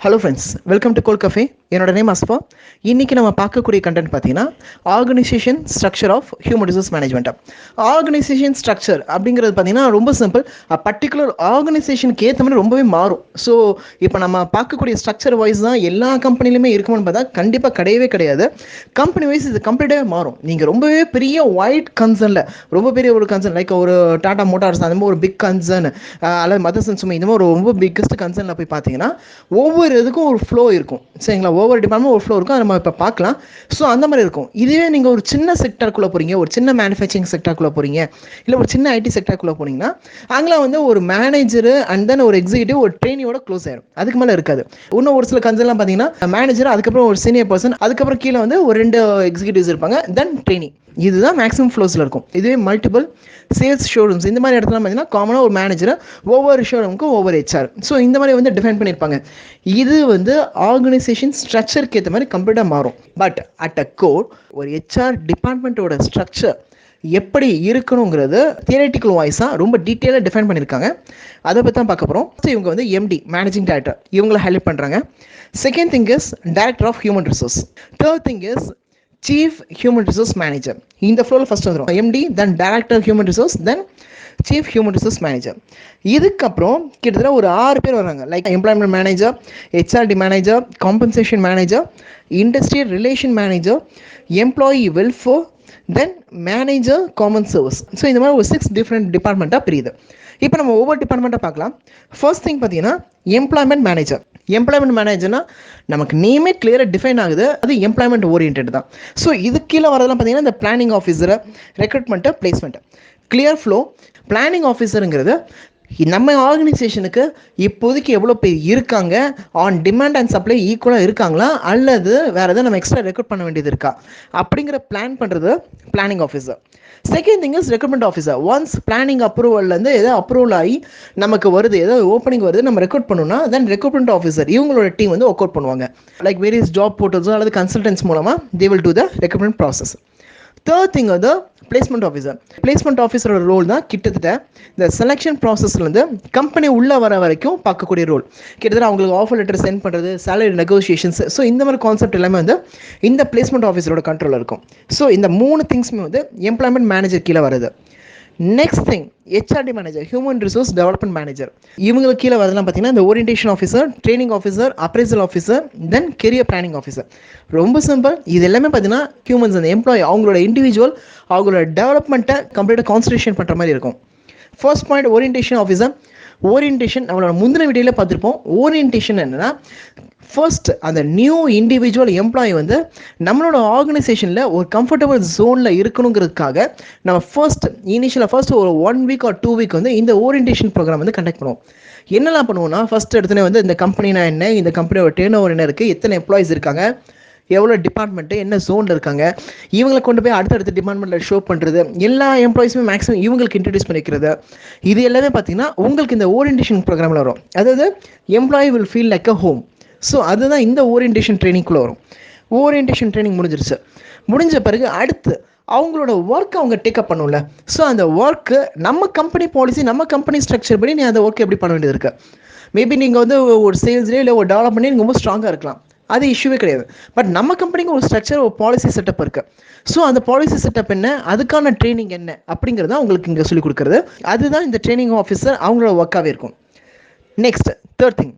Hello friends, welcome to Goal Cafe. என்னோட name Aspa. இன்றைக்கி நம்ம பார்க்கக்கூடிய கண்டென்ட் பார்த்தீங்கன்னா organisation structure of human resource management. Organisation structure அப்படிங்கிறது பார்த்தீங்கன்னா ரொம்ப சிம்பிள். பர்டிகுலர் ஆர்கனைசேஷனுக்கு ஏற்ற மாதிரி ரொம்பவே மாறும். ஸோ இப்போ நம்ம பார்க்கக்கூடிய ஸ்ட்ரக்சர் வைஸ் தான் எல்லா கம்பெனிலுமே இருக்கும்னு பார்த்தா கண்டிப்பாக கிடையவே கிடையாது. கம்பெனி வைஸ் இது கம்ப்ளீட்டாகவே மாறும். நீங்கள் ரொம்பவே பெரிய வைட் கன்சர்னில் ரொம்ப பெரிய ஒரு கன்சர்ன் லைக் ஒரு டாடா மோட்டார்ஸ் அந்த மாதிரி ஒரு பிக் கன்சர்ன் அல்லது மதர்சன் சுமை இந்த மாதிரி ஒரு ரொம்ப பிக்கஸ்ட் கன்சர்னில் போய் பார்த்தீங்கன்னா ஒவ்வொரு இதுக்கும் ஒரு ஃப்ளோ இருக்கும். சரிங்களா? ஒவ்வொரு டிபார்ட்மெண்ட் ஒரு ஃப்ளோ இருக்கும். அதை நம்ம இப்போ பார்க்கலாம். ஸோ அந்த மாதிரி இருக்கும். இதுவே நீங்கள் ஒரு சின்ன செக்டருக்குள்ளே போகிறீங்க, ஒரு சின்ன மேனுஃபேக்சரிங் செக்டருக்குள்ளே போகிறீங்க, இல்லை ஒரு சின்ன ஐடி செக்டருக்குள்ளே போனீங்கன்னா அங்கே வந்து ஒரு மேனேஜர் அண்ட் தென் ஒரு எக்ஸிக்யூட்டிவ் ஒரு ட்ரெயினியோட க்ளோஸ் ஆயிடும். அதுக்கு மேலே இருக்காது. இன்னும் ஒரு சில கன்சர்ன்லாம் பார்த்தீங்கன்னா மேனேஜர், அதுக்கப்புறம் ஒரு சீனியர் பர்சன், அதுக்கப்புறம் கீழே வந்து ஒரு 2 எக்ஸிக்யூட்டிவ்ஸ் இருப்பாங்க, தென் ட்ரெயினி. இதுதான் மேக்ஸிமம் ஃப்ளோஸில் இருக்கும். இதுவே மல்டிபிள் சேல்ஸ் ஷோரூம்ஸ் இந்த மாதிரி இடத்துல பார்த்தீங்கன்னா காமனாக ஒரு மேனேஜரை ஒவ்வொரு ஷோரூமுக்கும் ஒவ்வொரு ஹெச்ஆர், ஸோ இந்த மாதிரி வந்து டிஃபைன் பண்ணியிருப்பாங்க. இது வந்து ஆர்கனைசேஷன் ஸ்ட்ரக்சருக்கு ஏற்ற மாதிரி கம்ப்ளீட்டாக மாறும். பட் அட் அ கோர் ஒரு ஹெச்ஆர் டிபார்ட்மெண்ட்டோட ஸ்ட்ரக்சர் எப்படி இருக்கணுங்கிறது தியரட்டிக்கல் வாய்ஸாக ரொம்ப டீட்டெயிலாக டிஃபைன் பண்ணியிருக்காங்க. அதை பற்றி தான் பார்க்க போகிறோம். ஸோ இவங்க வந்து எம்டி மேனேஜிங் டைரக்டர் இவங்களை ஹைலைட் பண்ணுறாங்க. Second thing is director of human resource. Third thing is chief human resource manager. இந்த ஃப்ளோவில் ஃபஸ்ட் வந்துடும் MD, then director human resource, then chief human resource manager. இதுக்கப்புறம் கிட்டத்தட்ட ஒரு 6 பேர் வராங்க. Like employment manager, HRD manager, compensation manager, industrial relation manager, employee welfare, then manager common service. So இந்த மாதிரி ஒரு 6 டிஃப்ரெண்ட் டிபார்ட்மெண்ட்டாக பிரியுது. இப்போ நம்ம ஒவ்வொரு டிபார்ட்மெண்ட்டாக பார்க்கலாம். ஃபர்ஸ்ட் திங் பார்த்தீங்கன்னா எம்ப்ளாய்மெண்ட் மேனேஜர். எம்ப்ளாய்மெண்ட் மேனேஜர்னா நமக்கு நேமே கிளியராக டிஃபைன் ஆகுது, அது எம்ப்ளாய்மெண்ட் ஓரியன்ட் தான். ஸோ இது கீழே வரதெல்லாம் பார்த்தீங்கன்னா இந்த planning officer, recruitment, placement, clear flow. Planning ஆஃபீஸருங்கிறது நம்ம ஆர்கனைசேஷனுக்கு இப்போதைக்கு எவ்வளோ பேர் இருக்காங்க, ஆன் டிமாண்ட் அண்ட் சப்ளை ஈக்குவலாக இருக்காங்களா, அல்லது வேறு எதாவது நம்ம எக்ஸ்ட்ரா ரெக்ரூட் பண்ண வேண்டியது இருக்கா அப்படிங்கிற பிளான் பண்ணுறது planning officer. Second thing is recruitment officer. Once planning அப்ரூவல்லேருந்து ஏதோ அப்ரூவல் ஆகி நமக்கு வருது, ஏதோ ஓப்பனிங் வருது, நம்ம ரெக்ரூட் பண்ணணும்னா தென் ரெக்ரூட்மெண்ட் ஆஃபீஸர் இவங்களோட டீம் வந்து ஒர்க் அவுட் பண்ணுவாங்க. லைக் வேரியஸ் ஜாப் போர்ட்டல்ஸோ அல்லது கன்சல்டன்ஸ் மூலமாக they will do the recruitment process. Third thing வந்து பிளேஸ்மெண்ட் ஆஃபீஸர். பிளேஸ்மெண்ட் ஆஃபீஸரோட ரோல் தான் கிட்டத்தட்ட இந்த செலெக்ஷன் ப்ராசஸ்லேருந்து கம்பெனி உள்ளே வர வரைக்கும் பார்க்கக்கூடிய ரோல். கிட்டத்தட்ட அவங்களுக்கு ஆஃபர் லெட்டர் சென்ட் பண்ணுறது, சேலரி நெகோசியேஷன்ஸ், ஸோ இந்த மாதிரி கான்செப்ட் எல்லாமே வந்து இந்த பிளேஸ்மெண்ட் ஆஃபீஸரோட கண்ட்ரோலில் இருக்கும். ஸோ இந்த 3 திங்ஸுமே வந்து எம்ப்ளாய்மெண்ட் மேனேஜர் கீழே வருது. Next thing HRD manager, human resource development manager. இவங்களுக்கு கீழே வரதுலாம் பார்த்தீங்கன்னா இந்த orientation officer, training officer, appraisal officer, then career planning officer. ரொம்ப சிம்பிள். இது எல்லாமே பார்த்தீங்கன்னா ஹியூமன்ஸ், அந்த எம்ப்ளாயி அவங்களோட இண்டிவிஜுவல் அவங்களோட டெவலப்மெண்ட்டை கம்ப்ளீட்டாக கான்சன்ட்ரேஷன் பண்ணுற மாதிரி இருக்கும். First point orientation officer. Orientation நம்மளோட முந்தின வீடியோவில் பார்த்துருப்போம். ஓரியன்டேஷன் என்னென்னா ஃபர்ஸ்ட் அந்த நியூ இண்டிவிஜுவல் எம்ப்ளாயி வந்து நம்மளோட ஆர்கனைசேஷனில் ஒரு கம்ஃபர்டபுள் ஜோனில் இருக்கணுங்கிறதுக்காக நம்ம ஃபர்ஸ்ட் ஒரு 1 வீக் ஆர் 2 வீக் வந்து இந்த ஓரியன்டேஷன் ப்ரோக்ராம் வந்து கண்டக்ட் பண்ணுவோம். என்னெல்லாம் பண்ணுவோம்னா ஃபர்ஸ்ட் எடுத்துனே வந்து இந்த கம்பெனினா என்ன, இந்த கம்பெனியோட டர்ன் ஓவர் என்ன இருக்குது, எத்தனை எம்ப்ளாயிஸ் இருக்காங்க, எவ்வளோ டிபார்ட்மெண்ட்டு, என்ன ஜோனில் இருக்காங்க, இவங்களை கொண்டு போய் அடுத்தடுத்த டிபார்ட்மெண்ட்டில் ஷோ பண்ணுறது, எல்லா எம்ப்ளாயிஸுமே மேக்ஸிமம் இவங்களுக்கு இன்ட்ரடியூஸ் பண்ணிக்கிறது. இது எல்லாமே பார்த்தீங்கன்னா உங்களுக்கு இந்த ஓரியன்டேஷன் ப்ரோக்ராமில் வரும். அதாவது employee will feel like a home. So அதுதான் இந்த ஓரியன்டேஷன் ட்ரைனிங்குள்ளே வரும். ஓரியன்டேஷன் ட்ரைனிங் முடிஞ்ச பிறகு அடுத்து அவங்களோட ஒர்க் அவங்க டேக்கப் பண்ணும்ல. ஸோ அந்த ஒர்க்கு நம்ம கம்பெனி பாலிசி, நம்ம கம்பெனி ஸ்ட்ரக்சர் படி நீ அந்த ஒர்க் எப்படி பண்ண வேண்டியது இருக்குது. மேபி நீங்கள் வந்து ஒரு சேல்ஸ்லேயே இல்லை ஒரு டெவலப்மெண்ட்லேயே நீங்கள் ரொம்ப ஸ்ட்ராங்காக இருக்கலாம், அது இஷ்யூவே கிடையாது. பட் நம்ம கம்பெனிக்கு ஒரு ஸ்ட்ரக்சர், ஒரு பாலிசி செட்டப் இருக்குது. ஸோ அந்த பாலிசி செட்டப் என்ன, அதுக்கான ட்ரைனிங் என்ன அப்படிங்கிறத அவங்களுக்கு இங்கே சொல்லிக் கொடுக்குறது. அதுதான் இந்த ட்ரைனிங் ஆஃபீஸர் அவங்களோட ஒர்க்காகவே இருக்கும். Next third thing,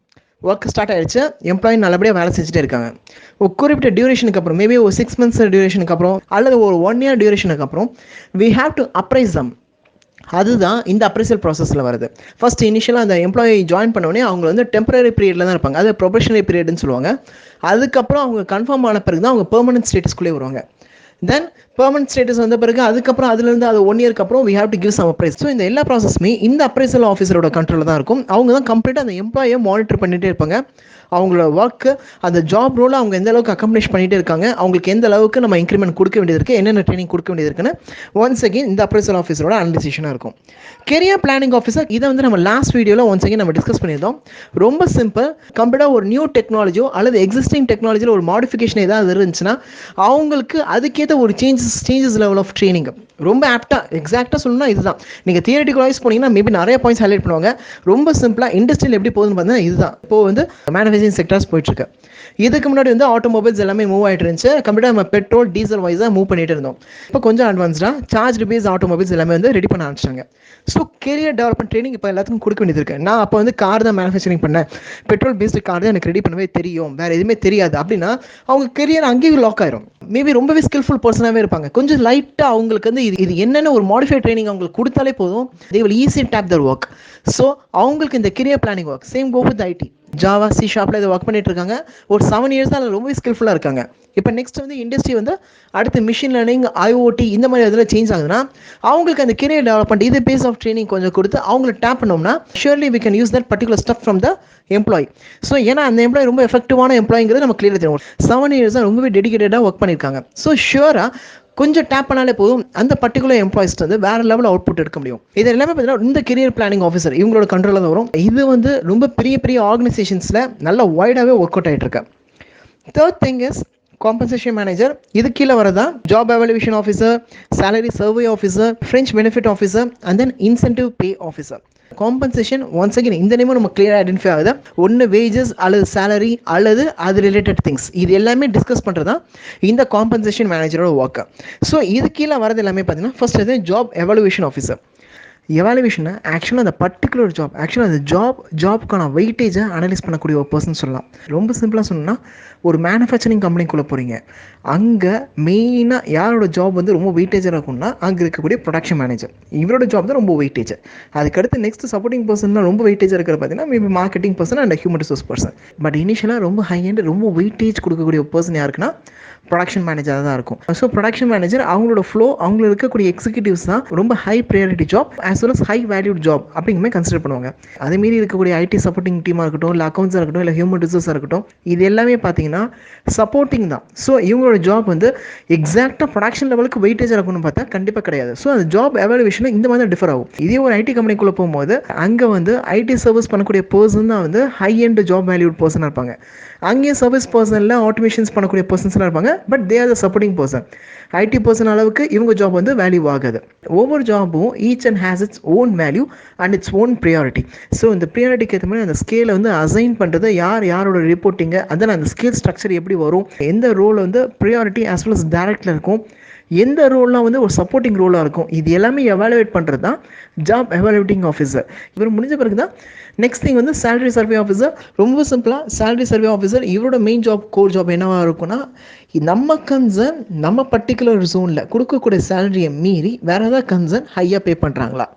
work start ஆகிடுச்சு, எம்ப்ளாயி நல்லபடியாக வேலை செஞ்சுட்டே இருக்காங்க. ஒரு குறிப்பிட்ட டியூரேஷனுக்கு அப்புறம், மேபி ஒரு 6 months டியூரேஷனுக்கு அப்புறம் அல்லது ஒரு 1 year டியூரேஷனுக்கு அப்புறம் வி ஹாவ் டு அப்ரைஸ் தம். அதுதான் இந்த அப்ரைசல் ப்ராசஸில் வருது. ஃபர்ஸ்ட் இனிஷியலாக அந்த எம்ப்ளாயி ஜாயின் பண்ணோடனே அவங்க வந்து டெம்பரரி பீரியடில் தான் இருப்பாங்க, அது ப்ரொபேஷனரி பீரியட்னு சொல்லுவாங்க. அதுக்கப்புறம் அவங்க கன்ஃபார்ம் ஆன பிறகு தான் அவங்க பெர்மனன்ட் ஸ்டேட்டஸ்குள்ளே வருவாங்க. தென் பெர்மனன்ட் ஸ்டேட்டஸ் வந்த பிறகு அதுக்கப்புறம் அதுலேருந்து அது 1 yearக்கு அப்புறம் we have to give some appraise. So இந்த எல்லா ப்ராசஸுமே இந்த அப்ரைசல் ஆஃபீஸரோட கண்ட்ரோலில் தான் இருக்கும். அவங்க தான் கம்ப்ளீட்டாக அந்த எம்ப்ளாயை மானிட்டர் பண்ணிகிட்டே இருப்பாங்க. அவங்களோட ஒர்க்கு, அந்த ஜாப் ரோலை அவங்க எந்த அளவுக்கு அக்கம்ப்ளிஷ் பண்ணிகிட்டே இருக்காங்க, அவங்களுக்கு எந்த அளவுக்கு நம்ம இன்க்ரிமெண்ட் கொடுக்க வேண்டியது இருக்குது, என்னென்ன ட்ரைனிங் கொடுக்க வேண்டியது இருக்குன்னு ஒன்ஸ் அகெயின் இந்த அப்ரைசல் ஆஃபீஸரோட அனலைசேஷனாக இருக்கும். கெரியர் பிளானிங் ஆஃபீஸர், இதை வந்து நம்ம லாஸ்ட் வீடியோவில் ஒன்ஸ் அகெயின் நம்ம டிஸ்கஸ் பண்ணியிருந்தோம். ரொம்ப சிம்பிள். கம்ப்ளீட்டாக ஒரு நியூ டெக்னாலஜியோ அல்லது எக்ஸிஸ்டிங் டெக்னாலஜியில் ஒரு மாடிஃபிகேஷன் ஏதாவது இருந்துச்சுன்னா அவங்களுக்கு அதுக்கேற்ற ஒரு சேஞ்சஸ் லெவல் ஆஃப் ட்ரைனிங் ரொம்ப ஆப்டாக எக்ஸாக்டாக சொல்லணும்னா இதுதான். நீங்கள் தியரிட்டிக்கல் வைஸ் போனீங்கன்னா மேபி நிறைய பாயிண்ட்ஸ் ஹைலைட் பண்ணுவாங்க. ரொம்ப சிம்பிளாக இண்டஸ்ட்ரியில் எப்படி போகுதுன்னு பார்த்தீங்கன்னா இதுதான். இப்போது வந்து மேனுஃபேக்சரிங் செக்டர்ஸ் போயிட்டுருக்கு. இதுக்கு முன்னாடி வந்து ஆட்டோமொபைல்ஸ் எல்லாமே மூவ் ஆகிட்டு இருந்துச்சு. கம்ப்ளீட்டாக நம்ம பெட்ரோல் டீசல் வைஸாக மூவ் பண்ணிட்டு இருந்தோம். இப்போ கொஞ்சம் அட்வான்ஸ்டாக சார்ஜ் பேஸ் ஆட்டோமொபைல்ஸ் எல்லாமே வந்து ரெடி பண்ண ஆரம்பிச்சிட்டாங்க. ஸோ கெரியர் டெவலப்மெண்ட் ட்ரைனிங் இப்போ எல்லாத்துக்கும் கொடுக்க வேண்டியது இருக்கு. நான் அப்போ வந்து கார் தான் மேனுஃபேக்சரிங் பண்ணேன், பெட்ரோல் பேஸ்டு கார் தான் எனக்கு ரெடி பண்ணவே தெரியும், வேறு எதுவுமே தெரியாது அப்படின்னா அவங்க கெரியர் அங்கேயும் லாக் ஆயிரும். மேபி ரொம்பவே ஸ்கில்ஃபுல் பர்சனாகவே இருப்பாங்க. கொஞ்சம் லைட்டாக அவங்களுக்கு வந்து இது என்னென்ன ஒரு மாடிஃபைட் ட்ரைனிங் அவங்களுக்கு கொடுத்தாலே போதும், they will easy tap their work. So அவங்களுக்கு இந்த career planning work same go with IT, Java, C ஷார்ப்ல இதை ஒர்க் பண்ணிட்டு இருக்காங்க. ஒரு 7 years தான் ரொம்பவே ஸ்கில்ஃபுல்லாக இருக்காங்க. இப்போ நெக்ஸ்ட் வந்து இண்டஸ்ட்ரி வந்து அடுத்து மிஷின் லேர்னிங், ஐஓடி இந்த மாதிரி இதில் சேஞ்ச் ஆகுதுன்னா அவங்களுக்கு அந்த கெரியர் டெவலப்மெண்ட் இது பேஸ் ஆஃப் ட்ரைனிங் கொஞ்சம் கொடுத்து அவங்களை டேப் பண்ணோம்னா surely we can use that particular stuff from the employee. So ஏன்னா அந்த எம்ப்ளாய் ரொம்ப எஃபெக்டிவான எம்ப்ளாய்ங்கிறது நம்ம கிளியராக தெரியும். 7 years தான் ரொம்பவே டெடிகேட்டடாக ஒர்க் பண்ணியிருக்காங்க. ஸோ ஷுவராக கொஞ்சம் டேப் பண்ணாலே போதும் அந்த பர்டிகுலர் எம்ப்ளாய்ஸ் வந்து வேற லெவல் அவுட்புட் எடுக்க முடியும். இது எல்லாமே பார்த்தீங்கன்னா இந்த கெரியர் பிளானிங் ஆஃபீஸர் இவங்களோட கண்ட்ரோலில் தான் வரும். இது வந்து ரொம்ப பெரிய பெரிய ஆர்கனைசேஷன்ஸில் நல்ல வைடாகவே ஒர்க் அவுட் ஆகிட்டு இருக்கு. Third thing is compensation manager. இது கீழே வரதா job evolution officer, salary survey officer, French benefit officer and then incentive pay officer. Compensation once again இந்த நேமும் நம்ம கிளியராக ஐடென்டிஃபை ஆகுது. ஒன்று வேஜஸ் அல்லது சேலரி அல்லது அது ரிலேட்டட் திங்ஸ், இது எல்லாமே டிஸ்கஸ் பண்ணுறது தான் இந்த காம்பன்சேஷன் மேனேஜரோட ஒர்க்கு. ஸோ இது கீழே வரது எல்லாமே பார்த்தீங்கன்னா ஃபர்ஸ்ட் இது ஜாப் எவல்யூஷன் ஆஃபீஸர். எவாலுவேஷனை ஆக்சுவலாக அந்த பர்டிகுலர் அந்த ஜாப்க்கான வெயிட்டேஜை அனலைஸ் பண்ணக்கூடிய ஒரு பர்சன் சொல்லலாம். ரொம்ப சிம்பிளாக சொன்னோன்னா ஒரு மேனுஃபேக்சரிங் கம்பெனிக்குள்ளே போகிறீங்க, அங்கே மெயினாக யாரோட ஜாப் வந்து ரொம்ப வெயிட்டேஜாக இருக்கும்னா அங்கே இருக்கக்கூடிய ப்ரொடக்ஷன் மேனேஜர், இவரோட ஜாப் தான் ரொம்ப வெயிட்டேஜ். அதுக்கடுத்து நெக்ஸ்ட் சப்போர்ட்டிங் பர்சன்லாம் ரொம்ப வெயிட்டேஜாக இருக்கிற பார்த்தீங்கன்னா maybe marketing person and human resource person. But இனிஷியலாக ரொம்ப ஹை அண்ட் ரொம்ப வெயிட்டேஜ் கொடுக்கக்கூடிய பர்சன் யாருக்குன்னா ப்ரொடக்ஷன் மேனேஜராக தான் இருக்கும். ஸோ ப்ரொடக்ஷன் மேனேஜர் அவங்களோட ஃப்ளோ, அவங்கள இருக்கக்கூடிய எக்ஸிக்யூட்டிவ்ஸ் தான் ரொம்ப high priority job as well as high valued job அப்படிங்குமே கன்சிடர் பண்ணுவாங்க. அதேமாரி இருக்கக்கூடிய ஐடி சப்போர்ட்டிங் டீமாக இருக்கட்டும், இல்லை அக்கௌண்ட்ஸாக இருக்கட்டும், இல்லை ஹியூமன் ரிசோர்ஸாக இருக்கட்டும், இது எல்லாமே பார்த்தீங்கன்னா சப்போர்ட்டிங் தான். ஸோ இவங்களோட ஜாப் வந்து எக்ஸாக்டாக ப்ரொடக்ஷன் லெவலுக்கு வெயிட்டேஜாக இருக்கும்னு பார்த்தா கண்டிப்பாக கிடையாது. ஸோ அந்த ஜாப் எவாலுவேஷனில் இந்த மாதிரி டிஃபர் ஆகும். இதே ஒரு ஐடி கம்பெனிக்குள்ளே போகும்போது அங்கே வந்து ஐடி சர்வீஸ் பண்ணக்கூடிய பர்சன் தான் வந்து ஹை அண்ட் ஜாப் வேல்யூட் பர்சனாக இருப்பாங்க. அங்கேயும் சர்வீஸ் பர்சனில் ஆட்டோமேஷன்ஸ் பண்ணக்கூடிய பர்சன்ஸ்லாம் இருப்பாங்க. But they are the supporting person. IT person அளவுக்கு இவங்க ஜாப் வந்து வேல்யூ ஆகாது. ஒவ்வொரு ஜாபும் each and has its own value and its own priority. So இந்த ப்ரியாரிட்டிக்கு ஏற்ற மாதிரி அந்த ஸ்கேலை வந்து அசைன் பண்ணுறது யாரோட ரிப்போர்ட்டிங்கு, அதனால் அந்த ஸ்கேல் ஸ்ட்ரக்சர் எப்படி வரும், எந்த ரோல் வந்து ப்ரியாரிட்டி ஆஸ் வெல் அஸ் டைரக்டில் இருக்கும், எந்த ரோல்லாம் வந்து ஒரு சப்போர்ட்டிங் ரோலாக இருக்கும், இது எல்லாமே எவாலுவேட் பண்ணுறது தான் ஜாப் எவாலுவேட்டிங் ஆஃபீஸர். இவர் முடிஞ்ச பிறகு தான் நெக்ஸ்ட் திங் வந்து சேலரி சர்வே ஆஃபீஸர். ரொம்ப சிம்பிளாக சேலரி சர்வே ஆஃபீஸர் இவரோட மெயின் ஜாப், கோர் ஜாப் என்னவாக இருக்குன்னா நம்ம கன்சர்ன் நம்ம பர்டிகுலர் ஜோனில் கொடுக்கக்கூடிய சேலரியை மீறி வேறு ஏதாவது கன்சர்ன் ஹையாக பே பண்ணுறாங்களா.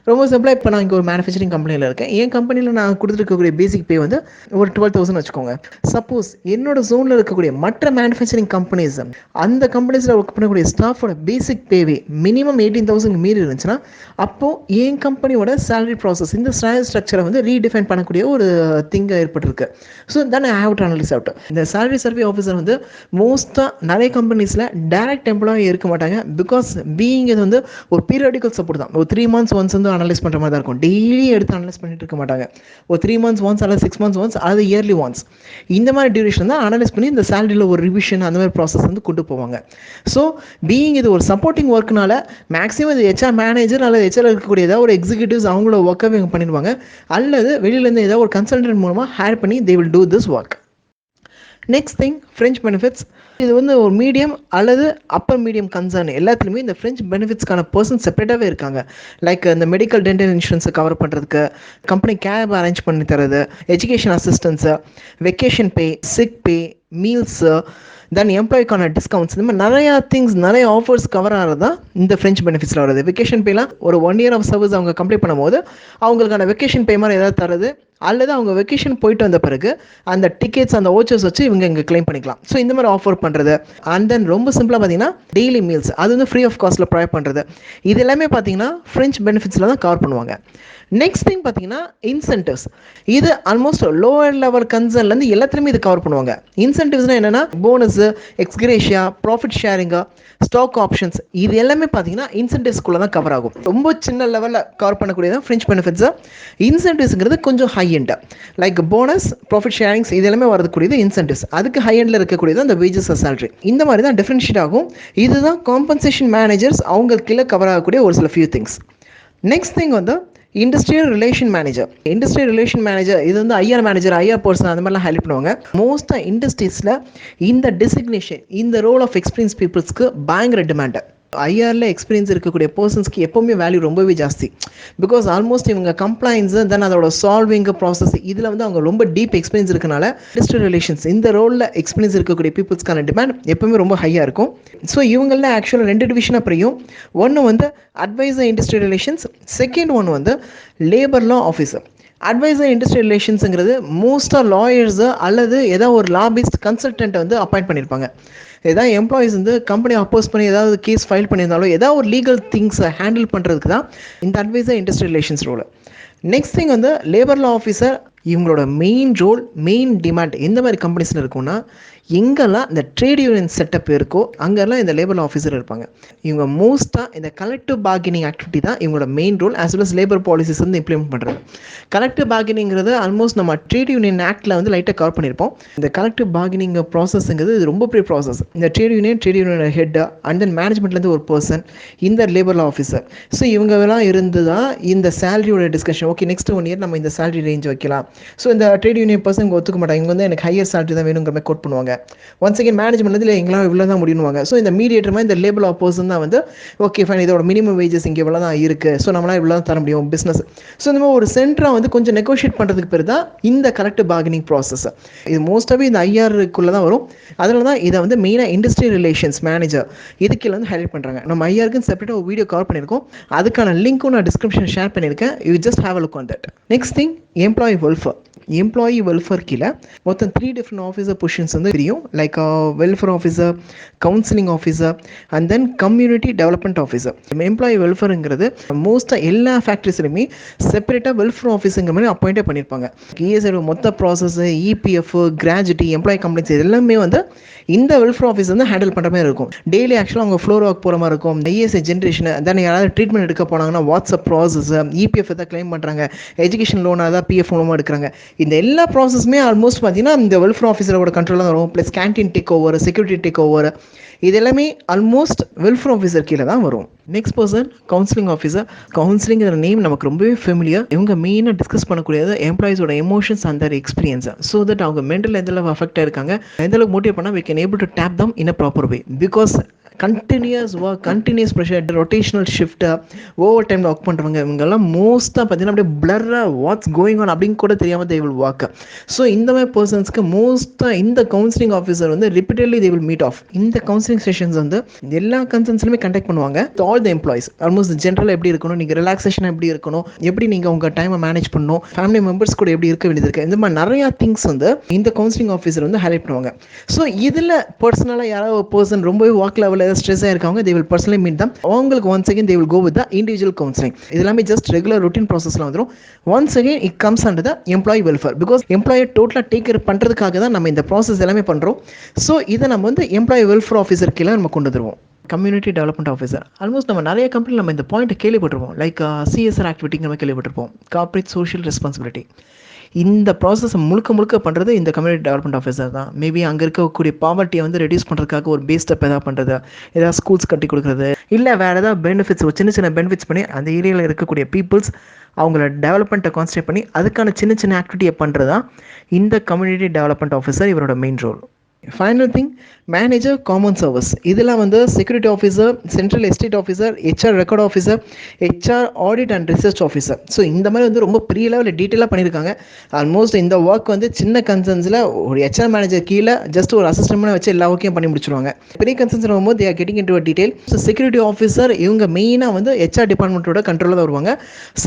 ரொம்ப சிம்பிளாக இப்போ நான் இங்கே ஒரு மேனுஃபேக்சரிங் கம்பெனியில் இருக்கேன். என் கம்பெனியில் நான் கொடுத்துருக்கக்கூடிய பேசிக் பே வந்து ஒரு 12,000 வச்சுக்கோங்க. சப்போஸ் என்னோட ஜோனில் இருக்கக்கூடிய மற்ற மேனுஃபேக்சரிங் கம்பெனிஸ், அந்த கம்பெனிஸில் ஒர்க் பண்ணக்கூடிய ஸ்டாஃபோட பேசிக் பேவே மினிமம் 18,000 மீறி இருந்துச்சுன்னா அப்போது என் கம்பெனியோட சேலரி ப்ராசஸ், இந்த சேலரி ஸ்ட்ரக்சரை வந்து ரீடிஃபைன் பண்ணக்கூடிய ஒரு திங் ஏற்பட்டிருக்கு. So then I have to analyse out. இந்த சேலரி சர்வே ஆஃபீஸர் வந்து மோஸ்ட்டாக நிறைய கம்பெனிஸில் டைரக்ட் எம்ப்ளாயி இருக்க மாட்டாங்க. பிகாஸ் பீயிங் இது வந்து ஒரு பீரியாடிக்கல் சப்போர்ட் தான். ஒரு 3 months ஒன்ஸ் வந்து அனலைஸ் பண்ணுற மாதிரி தான் இருக்கும். டெய்லி எடுத்து அனலைஸ் பண்ணிட்டு இருக்க மாட்டாங்க. ஒரு 3 months ஒன்ஸ் அல்லது 6 months ஒன்ஸ் அல்லது இயர்லி ஒன்ஸ் இந்த மாதிரி டியூரேஷன் தான் அனலைஸ் பண்ணி இந்த சேலரியில் ஒரு ரிவிஷன் அந்த மாதிரி ப்ராசஸ் வந்து கொண்டு போவாங்க. ஸோ பீயிங் இது ஒரு சப்போர்ட்டிங் ஒர்க்னால மேக்ஸிமம் இது ஹெச்ஆர் மேனேஜர் அல்லது ஹெச்ஆர் இருக்கக்கூடிய ஏதாவது ஒரு எக்ஸிக்யூட்டிவ்ஸ் அவங்களோட ஒர்க்கை இவங்க பண்ணிடுவாங்க, அல்லது வெளியிலேருந்து ஏதாவது ஒரு கன்சல்டன்ட் மூலமாக ஹையர் பண்ணி they will do this work. Next thing French benefits. இது வந்து ஒரு மீடியம் அல்லது அப்பர் மீடியம் கன்சர்ன் எல்லாத்துலேயுமே இந்த ஃப்ரெஞ்ச் பெனிஃபிட்ஸ்க்கான பர்சன் செப்பரேட்டாகவே இருக்காங்க. லைக் இந்த மெடிக்கல் டென்டல் இன்சூரன்ஸை கவர் பண்ணுறதுக்கு, கம்பெனி கேப் அரேஞ்ச் பண்ணி தரது, எஜுகேஷன் அசிஸ்டன்ஸு, வெக்கேஷன் பே, சிக் பே, மீல்ஸு, தென் எம்ப்ளாய்க்கான டிஸ்கவுண்ட்ஸ், இந்த மாதிரி நிறையா திங்ஸ், நிறைய ஆஃபர்ஸ் கவர் ஆகிறது தான் இந்த ஃப்ரெஞ்ச் பெனிஃபிட்ஸில் வருது. வெக்கேஷன் பேலாம் ஒரு 1 year ஆஃப் சர்வீஸ் அவங்க கம்ப்ளீட் பண்ணும்போது அவங்களுக்கான வெக்கேஷன் பே மாதிரி ஏதாவது தருது, அல்லது அவங்க வெக்கேஷன் போயிட்டு வந்த பிறகு அந்த டிக்கெட்ஸ், அந்த ஓச்சர்ஸ் வச்சு இவங்க இங்கே கிளைம் பண்ணிக்கலாம். ஸோ இந்த மாதிரி ஆஃபர் பண்ணுறது. அண்ட் தென் ரொம்ப சிம்பிளாக பார்த்தீங்கன்னா டெய்லி மீல்ஸ் அது வந்து ஃப்ரீ ஆஃப் காஸ்ட்டில் ப்ரொவைட் பண்ணுறது. இது எல்லாமே பார்த்தீங்கன்னா ஃப்ரெஞ்ச் பெனிஃபிட்ஸில் தான் கவர் பண்ணுவாங்க. நெக்ஸ்ட் திங் பார்த்தீங்கன்னா இன்சென்டிவ்ஸ். இது ஆல்மோஸ்ட் லோவர் லெவல் கன்சர்ன்லேருந்து எல்லாத்துலேயுமே இது கவர் பண்ணுவாங்க. இன்சென்டிவ்ஸ்னால் என்னென்னா bonus, ex gratia, profit sharing, stock options, இது எல்லாமே பார்த்தீங்கன்னா இன்சென்டிவ்ஸ்குள்ளே தான் கவர் ஆகும். ரொம்ப சின்ன லெவலில் கவர் பண்ணக்கூடியதான் ஃப்ரெஞ்ச் பெனிஃபிட்ஸு. இன்சென்டிவ்ஸுங்கிறது கொஞ்சம் high end, like bonus, profit sharings, இது எல்லாமே வரக்கூடியது இன்சென்டிவ்ஸ். அதுக்கு ஹை எண்டில் இருக்கக்கூடியது அந்த வேஜஸ் சேலரி. இந்த மாதிரி தான் டிஃப்ரென்ஷியேட் ஆகும். இதுதான் காம்பன்சேஷன் மேனேஜர்ஸ் அவங்க கீழே கவர் ஆகக்கூடிய ஒரு சில ஃபியூ திங்ஸ். நெக்ஸ்ட் திங் வந்து இண்டஸ்ட்ரியல் ரிலேஷன் மேனேஜர் இது வந்து ஐஆர் மேனேஜர், ஐஆர் பர்சன் அந்த மாதிரிலாம் ஹைலைட் பண்ணுவாங்க. மோஸ்ட்டாக இண்டஸ்ட்ரீஸில் இந்த டெசிக்னேஷன், இந்த ரோல் ஆஃப் எக்ஸ்பீரியன்ஸ் பீப்புள்ஸ்க்கு பயங்கர டிமாண்டு. ஐஆரில் எக்ஸ்பீரியன்ஸ் இருக்கக்கூடிய பர்சன்ஸ்க்கு எப்போவுமே வேல்யூ ரொம்பவே ஜாஸ்தி. பிகாஸ் ஆல்மோஸ்ட் இவங்க கம்ப்ளைன்ஸு, தென் அதோட சால்விங் ப்ராசஸ், இதில் வந்து அவங்க ரொம்ப டீப் எக்ஸ்பீரியன்ஸ் இருக்கனால இண்டஸ்ட்ரியல் ரிலேஷன்ஸ் இந்த ரோலில் எக்ஸ்பீரியன்ஸ் இருக்கக்கூடிய பீப்புள்ஸ்க்கான டிமாண்ட் எப்போவுமே ரொம்ப ஹையாக இருக்கும். ஸோ இவங்களில் ஆக்சுவலாக 2 டிவிஷனாக பிரியும். ஒன்று வந்து அட்வைசர் இண்டஸ்ட்ரியல் ரிலேஷன்ஸ், செகண்ட் ஒன்று வந்து labour law officer. Advisor industrial ரிலேஷன்ஸுங்கிறது மோஸ்ட்டாக லாயர்ஸு அல்லது ஏதாவது ஒரு லாபிஸ்ட் கன்சல்டன்ட்டை வந்து அப்பாயிண்ட் பண்ணியிருப்பாங்க. ஏதாவது எம்ப்ளாயிஸ் வந்து கம்பெனி அப்போஸ் பண்ணி ஏதாவது கேஸ் ஃபைல் பண்ணியிருந்தாலும் ஏதாவது ஒரு லீகல் திங்ஸை ஹேண்டில் பண்ணுறதுக்கு தான் இந்த advisor industrial relations role. Next thing வந்து லேபர் லா ஆஃபீஸர். இவங்களோட மெயின் ரோல், மெயின் டிமாண்ட் எந்த மாதிரி கம்பெனிஸில் இருக்குன்னா, எங்கெல்லாம் இந்த ட்ரேட் யூனியன் செட்டப் இருக்கோ அங்கெல்லாம் இந்த லேபர் ஆஃபீஸர் இருப்பாங்க. இவங்க மோஸ்ட்டாக இந்த கலெக்டிவ் பார்கெனிங் ஆக்டிவிட்டி தான் இவங்களோட main role, as well as labour policies வந்து இம்ப்ளிமெண்ட் பண்ணுறது. கலெக்டிவ் பார்கெனிங்கிறது ஆல்மோஸ்ட் நம்ம ட்ரேட் யூனியன் ஆக்டில் வந்து லைட்டாக கவர் பண்ணியிருப்போம். இந்த கலெக்டிவ் பார்கெனிங் ப்ராசஸ்ங்கிறது இது ரொம்ப பெரிய ப்ராசஸ். இந்த trade union head and then மேனேஜ்மெண்ட்லேருந்து ஒரு பர்சன், இந்த லேபர் ஆஃபீஸர். ஸோ இவங்கெல்லாம் இருந்து தான் இந்த சேலரியோட டிஸ்கஷன். ஓகே, நெக்ஸ்ட் 1 இயர் நம்ம இந்த சேலரி ரேஞ்ச் வைக்கலாம். ஸோ இந்த ட்ரேட் யூனியன் பர்சன் ஒத்துக்க மாட்டாங்க, இவங்க வந்து எனக்கு ஹையர் சேலரி தான் வேணுங்கிற மாதிரி கோட் பண்ணுவாங்க. ஒன்ஸ் அகேன் மேனேஜ்மெண்ட் இல்லை எங்களால் இவ்வளோ தான் முடியுவாங்க. ஸோ இந்த மீடியேட்டர் மாதிரி இந்த லேபர் ஆஃப் பர்சன் தான் வந்து ஓகே ஃபைன், இதோட மினிமம் வேஜஸ் இங்கே இவ்வளோ தான் இருக்குது, ஸோ நம்மளால் இவ்வளோ தான் தர முடியும் பிஸ்னஸ். ஸோ இந்த மாதிரி ஒரு சென்டராக வந்து கொஞ்சம் நெகோஷியேட் பண்ணுறதுக்கு பேர் தான் இந்த கலெக்டிவ் பார்கெனிங் ப்ராசஸ். இது மோஸ்ட்டாகவே இந்த ஐஆருக்குள்ளே தான் வரும். அதனால தான் இதை வந்து மெயினாக இண்டஸ்ட்ரியல் ரிலேஷன்ஸ் மேனேஜர் இதுக்கு வந்து ஹைலைட் பண்ணுறாங்க. நம்ம ஐஆருக்குன்னு செப்பரேட்டாக ஒரு வீடியோ கவர் பண்ணியிருக்கோம், அதுக்கான லிங்க்கும் நான் டிஸ்கிரிப்ஷன் ஷேர் பண்ணியிருக்கேன். You just have a look on that. Next thing, employee welfare கீழே மொத்தம் 3 டிஃப்ரெண்ட் ஆஃபீஸர் பொசிஷன்ஸ் வந்து தெரியும். Like welfare officer, counselling officer and then community development officer. Employee வெல்ஃபேருங்கிறது மோஸ்ட்டாக எல்லா ஃபேக்ட்ரிஸ்லையுமே செப்பரேட்டாக வெல்ஃபேர் ஆஃபீஸுங்கிற மாதிரி அப்பாயிண்டே பண்ணியிருப்பாங்க. இஎஸ்ஐ மொத்த process, EPF, gratuity, employee complaints எல்லாமே வந்து இந்த வெல்ஃபேர் ஆஃபீஸ் வந்து ஹேண்டில் பண்ணுற மாதிரி இருக்கும். டெய்லி ஆக்சுவலாக அவங்க ஃப்ளோர் ஒர்க் போகிற மாதிரி இருக்கும். இஎஸ்ஐ ஜென்ரேஷன், தென் யாராவது ட்ரீட்மெண்ட் எடுக்க போனாங்கன்னா வாட்ஸ்அப் ப்ராசஸ், இபிஎஃப் எதாவது கிளைம் பண்ணுறாங்க, எஜுகேஷன் லோனாக தான் பிஎஃப் லோனாக எடுக்கிறாங்க. இந்த எல்லா ப்ராசஸுமே ஆல்மோஸ்ட் பார்த்தீங்கன்னா இந்த வெல்ஃபேர் ஆஃபீஸரோட கண்ட்ரோல் தான் வரும். Plus canteen take over, security take over, இது எல்லாமே ஆல்மோஸ்ட் வெல்ஃபேர் ஆஃபீஸர் கீழே தான் வரும். Next person counselling officer. கவுன்சிலிங்கிற நேம் நமக்கு ரொம்பவே ஃபெமிலியர். இவங்க மெயினாக டிஸ்கஸ் பண்ணக்கூடியது எம்ப்ளாயிஸோட emotions and their experience. So that அவங்க மென்டல் எந்த அளவு அஃபெக்ட் ஆயிருக்காங்க, எந்த அளவுக்கு மோட்டிவேட் பண்ணால் we can able to tap them in a proper way. Because continuous work, continuous pressure, rotational shift, over டைமில் ஒர்க் பண்ணுறவங்க இவங்கெல்லாம் மோஸ்ட்டாக பார்த்தீங்கன்னா அப்படியே பிளர்ராக வாட்ஸ் கோயிங் ஆன் அப்படின்னு கூட தெரியாமல் தே வில் ஒர்க். ஸோ இந்த மாதிரி பர்சன்ஸ்க்கு மோஸ்ட்டாக இந்த கவுன்சிலிங் ஆஃபீஸர் வந்து repeatedly they will meet off. இந்த கவுன்சிலிங் செஷன்ஸ் வந்து எல்லா கன்சர்ன்ஸ்லையுமே கண்டக்ட் பண்ணுவாங்க. ஆல் த எம்ப்ளாயிஸ் ஆல்மோஸ்ட் ஜென்ரலாக எப்படி இருக்கணும், நீங்கள் ரிலாக்ஸேஷன் எப்படி இருக்கணும், எப்படி நீங்கள் உங்கள் டைமை மேனேஜ் பண்ணணும், ஃபேமிலி மெம்பர்ஸ் கூட எப்படி இருக்க வேண்டியது இருக்குது, இந்த மாதிரி நிறையா திங்ஸ் வந்து இந்த கவுன்சிலிங் ஆஃபீஸர் வந்து ஹைலைட் பண்ணுவாங்க. ஸோ இதில் பர்சனலாக யாராவது ஒரு பர்சன் ரொம்பவே ஒர்க் லெவலில் ஸ்ட்ரெஸ் ஆயிருக்காங்க, they will personally meet them. அவங்களுக்கு once again they will go with the individual counseling. இது எல்லாமே just regular routine processல வந்துரும். Once again it comes under the employee welfare, because employee டோட்டலா டேக் கேர் பண்றதுக்காக தான் நம்ம இந்த ப்ராசஸ் எல்லாமே பண்றோம். ஸோ இதை நம்ம வந்து எம்ப்ளாயி வெல்ஃபேர் ஆஃபீஸர் கீழே நம்ம கொண்டு வந்துருவோம். Community development officer. ஆல்மோஸ்ட் நம்ம நிறைய கம்பெனியில் நம்ம இந்த பாயிண்ட் கேள்விப்பட்டிருப்போம். லைக் சிஎஸ்ஆர் ஆக்டிவிட்டிங்கிற மாதிரி கேள்விப்பட்டிருப்போம், கார்பரேட் சோஷியல் ரெஸ்பான்சிபிலிட்டி. இந்த ப்ராசஸ் முழுக்க பண்ணுறது இந்த கம்யூனிட்டி டெவலப்மெண்ட் ஆஃபீஸர் தான். மேபி அங்கே இருக்கக்கூடிய பாவர்ட்டியை வந்து ரெடியூஸ் பண்ணுறதுக்காக ஒரு பேஸ் ஸ்டெப் எதாவது பண்ணுறது, ஏதாவது ஸ்கூல்ஸ் கட்டி கொடுக்குறது, இல்லை வேறு ஏதாவது பெனிஃபிட்ஸ், சின்ன பெனிஃபிட்ஸ் பண்ணி அந்த ஏரியாவில் இருக்கக்கூடிய பீப்புள்ஸ் அவங்கள டெவலப்மெண்ட்டை கான்சன்ட்ரேட் பண்ணி அதுக்கான சின்ன ஆக்டிவிட்டியை பண்ணுறது தான் இந்த கம்யூனிட்டி டெவலப்மெண்ட் ஆஃபீஸர் இவரோட main role. Final thing, manager common service. இதெல்லாம் வந்து security officer, central estate officer, HR record officer, HR audit and research officer. So இந்த மாதிரி வந்து ரொம்ப பெரிய லெவலில் டீட்டெயிலாக பண்ணியிருக்காங்க. ஆல்மோஸ்ட் இந்த ஒர்க் வந்து சின்ன கன்சர்ன்ஸில் ஒரு ஹெச்ஆர் மேனேஜர் கீழே ஜஸ்ட் ஒரு அசிஸ்டன்ட் வச்சு எல்லா ஒர்க்கையும் பண்ணி முடிச்சிருவாங்க. பெரிய கன்சர்ன்ஸ் வரும்போது they are getting into a detail. So security officer இவங்க மெயினாக வந்து ஹெச்ஆர் டிபார்ட்மெண்ட்டோட கண்ட்ரோலில் தான் வருவாங்க.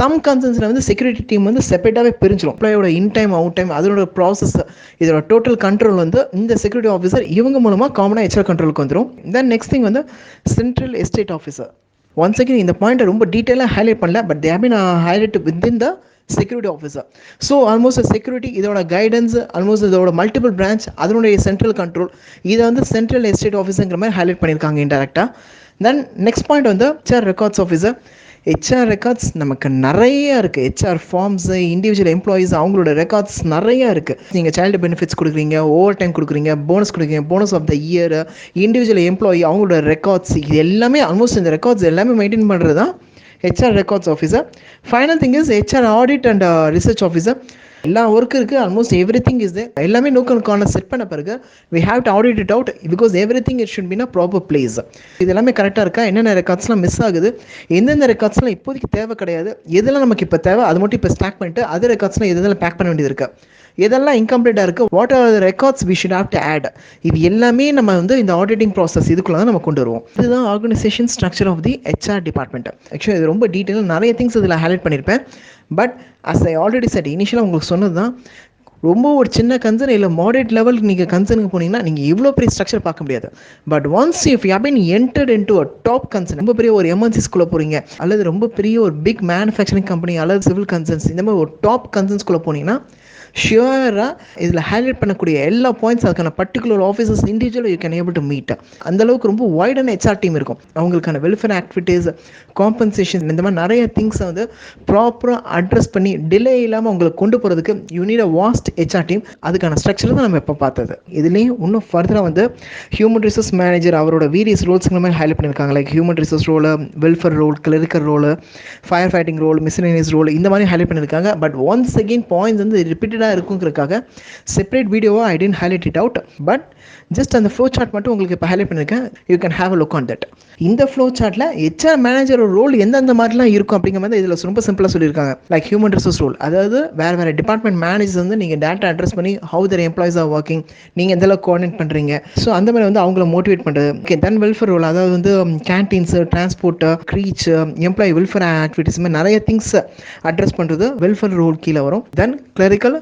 சம் கன்சர்ன்ஸில் வந்து செக்யூரிட்டி டீம் வந்து செப்பரேட்டாகவே பிரிஞ்சிடும். எம்ப்ளாயோட இன் டைம் அவுட் டைம் அதோட ப்ராசஸ், இதோட டோட்டல் கண்ட்ரோல் வந்து இந்த செக்யூரிட்டி ஆஃபீஸர் இவங்க மூலமாக காமனாக ஹெச்ஆர் கண்ட்ரோலுக்கு வந்துடும். தென் நெக்ஸ்ட் திங் வந்து central estate officer. Once again இந்த பாயிண்ட்டை ரொம்ப டீட்டெயிலாக ஹைலைட் பண்ணல, but they have been highlight within the security officer. So almost security இதோட கைடன்ஸ், ஆல்மோஸ்ட் இதோட மல்டிபிள் பிரான்ச், அதனுடைய சென்ட்ரல் கண்ட்ரோல், இதை வந்து சென்ட்ரல் எஸ்டேட் ஆஃபீஸுங்கிற மாதிரி ஹைலைட் பண்ணியிருக்காங்க இன்டெரக்டாக. தென் நெக்ஸ்ட் பாயிண்ட் வந்து HR records officer. HR records நமக்கு நிறைய இருக்குது. ஹெச்ஆர் ஃபார்ம்ஸு, இண்டிவிஜுவல் எம்ப்ளாயீஸ் அவங்களோட ரெக்கார்ட்ஸ் நிறையா இருக்குது. நீங்கள் சைல்டு பெனிஃபிட்ஸ் கொடுக்குறீங்க, ஓவர் டைம் கொடுக்குறீங்க, போனஸ் கொடுக்குறீங்க, bonus of the year, individual employee அவங்களோட ரெக்கார்ட்ஸ், இது எல்லாமே ஆல்மோஸ்ட் இந்த ரெக்கார்ட்ஸ் எல்லாமே மெயின்டைன் பண்ணுறது தான் HR records officer. Final thing is HR audit and research officer. எல்லா ஒர்க்கு இருக்குது, almost every thing is there. எல்லாமே நோக்கனுக்கான செட் பண்ண பிறகு we have to audit it out because every thing it should been a proper place. இது எல்லாமே கரெக்டாக இருக்கா, என்னென்ன ரெக்கார்ட்ஸ்லாம் மிஸ் ஆகுது, எந்தெந்த ரெக்கார்ட்ஸ்லாம் இப்போதைக்கு தேவை கிடையாது, எதெல்லாம் நமக்கு இப்போ தேவை அது மட்டும் இப்போ ஸ்டாக் பண்ணிட்டு அதர் ரெக்கார்ட்ஸ்லாம் எதெல்லாம் பேக் பண்ண வேண்டியது இருக்குது, எதெல்லாம் இன்கம்ப்ளீட்டாக இருக்குது, what are the records we should have to add. இது எல்லாமே நம்ம வந்து இந்த ஆடிட்டிங் ப்ராசஸ் இதுக்குள்ள தான் நம்ம கொண்டு வருவோம். இதுதான் organisation structure of the HR department. Actually இது ரொம்ப டீட்டெயிலாக நிறைய திங்ஸ் இதில் ஹைலைட் பண்ணியிருப்பேன். But as I already said இனிஷியலாக உங்களுக்கு சொன்னது தான், ரொம்ப ஒரு சின்ன கன்சர்ன் இல்லை மாடரேட் லெவலுக்கு நீங்கள் கன்சர்னுக்கு போனீங்கன்னா நீங்கள் இவ்வளோ பெரிய ஸ்ட்ரக்சர் பார்க்க முடியாது. But once if you have been entered into a top concern, ரொம்ப பெரிய ஒரு எமர்ஜென்சிஸ்குள்ளே போகிறீங்க, அல்லது ரொம்ப பெரிய ஒரு பிக் மேனுஃபேக்சரிங் கம்பெனி அல்லது சிவில் கன்சர்ன்ஸ், இந்த மாதிரி ஒரு டாப் கன்சர்ன்ஸ்குள்ளே போனீங்கன்னா ஷியராக இதில் ஹைலைட் பண்ணக்கூடிய எல்லா பாயிண்ட்ஸ் அதுக்கான particular officers individual you can able to meet. அந்தளவுக்கு ரொம்ப வைடான ஹெச்ஆர் டீம் இருக்கும். அவங்களுக்கான வெல்ஃபேர் ஆக்டிவிட்டீஸ், காம்பன்சேஷன், இந்த மாதிரி நிறைய திங்ஸை வந்து ப்ராப்பராக அட்ரஸ் பண்ணி டிலே இல்லாமல் அவங்களுக்கு கொண்டு போகிறதுக்கு you need a vast HR team. அதுக்கான ஸ்ட்ரக்சர் தான் நம்ம இப்போ பார்த்தது. இதுலேயும் இன்னும் ஃபர்தராக வந்து ஹியூமன் ரிசோர்ஸ் மேனேஜர் அவரோட வேரியஸ் ரோல்ஸ் மாதிரி ஹைலைட் பண்ணியிருக்காங்க. Like human resource role, welfare role, clerical role, fire fighting role, miscellaneous role, இந்த மாதிரி ஹைலைட் பண்ணியிருக்காங்க. பட் ஒன்ஸ் அகெயின் பாயிண்ட்ஸ் வந்து ரிப்பீட்டடாக இருக்குங்கிறதுக்காக செப்பரேட் வீடியோவாக I tend highlight it out. But just அந்த ஃப்ளோ சார்ட் மட்டும் உங்களுக்கு இப்போ ஹைலைட் பண்ணியிருக்கேன். You can have a look on that. இந்த ஃப்ளோ சார்ட்டில் ஹெச்ஆர் மேனேஜர் ரோல் எந்தெந்த மாதிரிலாம் இருக்கும் அப்படிங்கிற மாதிரி இதில் ரொம்ப சிம்பிளாக சொல்லியிருக்காங்க. லைக் ஹியூமன் ரிசோர்ஸ் ரோல், அதாவது வேறு டிபார்ட்மெண்ட் மேனேஜர்ஸ் வந்து நீங்கள் டேட்டா அட்ரஸ் பண்ணி how their employees are working, நீங்கள் எந்தளவுக்கு கோஆர்டினேட் பண்ணுறீங்க, ஸோ அந்த மாதிரி வந்து அவங்கள மோட்டிவேட் பண்ணுறது. ஓகே, தென் வெல்ஃபேர் ரோல், அதாவது வந்து canteens, transport, creche, employee welfare activities, மாதிரி நிறைய திங்ஸ் அட்ரஸ் பண்ணுறது வெல்ஃபேர் ரோல் கீழே வரும். தென் கிளரிக்கல்,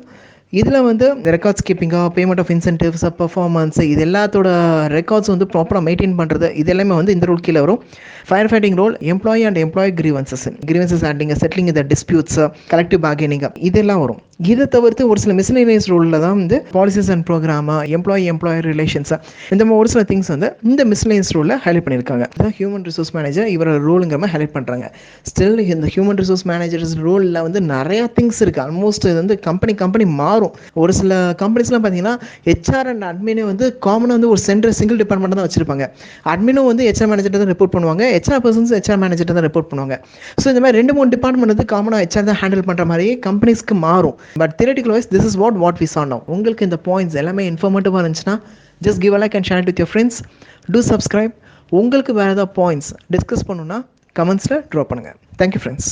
இதில் வந்து ரெக்கார்ட்ஸ் கீப்பிங்காக, பேமெண்ட் ஆஃப் இன்சென்டிவ்ஸ், பர்ஃபார்மன்ஸ், இது எல்லாத்தோட ரெக்கார்ட்ஸ் வந்து ப்ராப்பராக மெயின்டைன் பண்ணுறது, இது எல்லாமே வந்து இந்த ரோல் கீழே வரும். Fire fighting role, employee and employee grievances handling, settling the disputes, collective bargaining, இதெல்லாம் வரும். இதை தவிர்த்து ஒரு சில மிஸ்லேனியஸ் ரோலில் தான் வந்து policies and program, employer relations, இந்த மாதிரி ஒரு சில திங்ஸ் வந்து இந்த மிஸ்லேனியஸ் ரோலில் ஹைலைட் பண்ணியிருக்காங்க. அதான் ஹியூமன் ரிசோர்ஸ் மேனேஜர் இவரோட ரோலுங்கிற மாதிரி ஹைலைட் பண்ணுறாங்க. ஸ்டில் இந்த ஹியூமன் ரிசோர்ஸ் மேனேஜர்ஸ் ரோலில் வந்து நிறையா திங்ஸ் இருக்குது. ஆல்மோஸ்ட் இது வந்து கம்பெனி மாறும். ஒரு சில கம்பெனிஸ்லாம் பார்த்தீங்கன்னா ஹெச்ஆர் அண்ட் அட்மினே வந்து காமனாக வந்து ஒரு சிங்கிள் டிபார்ட்மெண்ட் தான் வச்சிருப்பாங்க. அட்மினும் வந்து ஹெச்ஆர் மேனேஜர் தான் ரிப்போர்ட் பண்ணுவாங்க, ஹெச்ஆர் பர்சன்ஸ் ஹெச்ஆர் மேனேஜர் தான் ரிப்போர்ட் பண்ணுவாங்க. ஸோ இந்த மாதிரி 2-3 டிபார்ட்மெண்ட் வந்து காமனாக ஹெச்ஆர் தான் ஹேண்டில் பண்ணுற மாதிரியே கம்பெனிஸ்க்கு மாறும். But theoretical wise this is what we saw now. உங்களுக்கு இந்த பாயிண்ட்ஸ் எல்லாமே இன்ஃபர்மேட்டிவாக இருந்துச்சுன்னா just give a like and share it with your friends. Do subscribe. உங்களுக்கு வேறு ஏதாவது பாயிண்ட்ஸ் டிஸ்கஸ் பண்ணணுன்னா கமெண்ட்ஸில் ட்ராப் பண்ணுங்கள். Thank you friends.